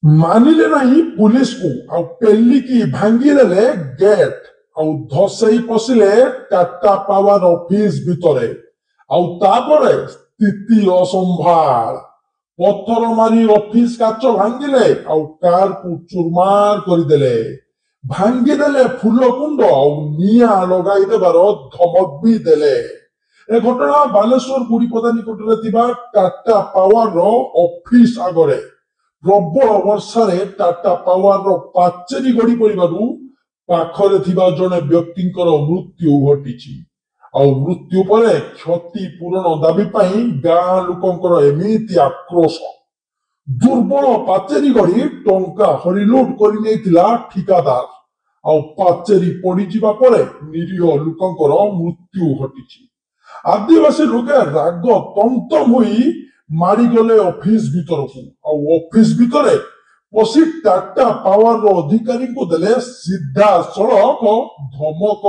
ମାନିଲେ ନାହିଁ ପୁଲିସକୁ ଆଉ ପେଲିକି ଭାଙ୍ଗିଦେଲେ ଗେଟ୍ ଆଉ ଧସେଇ ପଶିଲେ ଟାଟା ପାୱାର ଅଫିସ ଭିତରେ। ଆଉ ତାପରେ ସ୍ଥିତି ଅସମ୍ଭାଳ। ପଥର ମାରି ଅଫିସ କାଚ ଭାଙ୍ଗିଲେ ଆଉ କାରକୁ ଚୁରମାର କରିଦେଲେ। ଭାଙ୍ଗିଦେଲେ ଫୁଲ କୁଣ୍ଡ ଆଉ ନିଆଁ ଲଗାଇଦେବାର ଧମକ ବି ଦେଲେ। ଏ ଘଟଣା ବାଲେଶ୍ୱର ଗୁଡିପଦା ନିକଟରେ ଥିବା ଟାଟା ପାୱାରର ଅଫିସ ଆଗରେ। ପ୍ରବଳ ବର୍ଷାରେ ଟାଟା ପାୱାରର ପାଚେରୀ ଗଡ଼ି ପଡ଼ିବାରୁ ପାଖରେ ଥିବା ଜଣେ ବ୍ୟକ୍ତିଙ୍କର ମୃତ୍ୟୁ ଘଟିଛି। ଆଉ ମୃତ୍ୟୁ ପରେ କ୍ଷତିପୂରଣ ଦାବି ପାଇଁ ଗାଁ ଲୋକଙ୍କର ଏମିତି ଆକ୍ରୋଶ। ଦୁର୍ବଳ ପାଚେରୀ ଗଢ଼ି ଟଙ୍କା ହରିଲୁଟ କରି ନେଇଥିଲା ଠିକାଦାର। ଆଉ ପାଚେରୀ ପଡ଼ିଯିବା ପରେ ନିରୀହ ଲୋକଙ୍କର ମୃତ୍ୟୁ ଘଟିଛି। ଆଦିବାସୀ ଲୋକେ ରାଗ ତନ୍ତମ ହୋଇ ମାଡ଼ିଗଲେ ଅଫିସ ଭିତରକୁ। ଆଉ ଅଫିସ ଭିତରେ ପଶି ଟାଟା ପାୱାରର ଅଧିକାରୀଙ୍କୁ ଦେଲେ ସିଧାସଳଖ ଧମକ।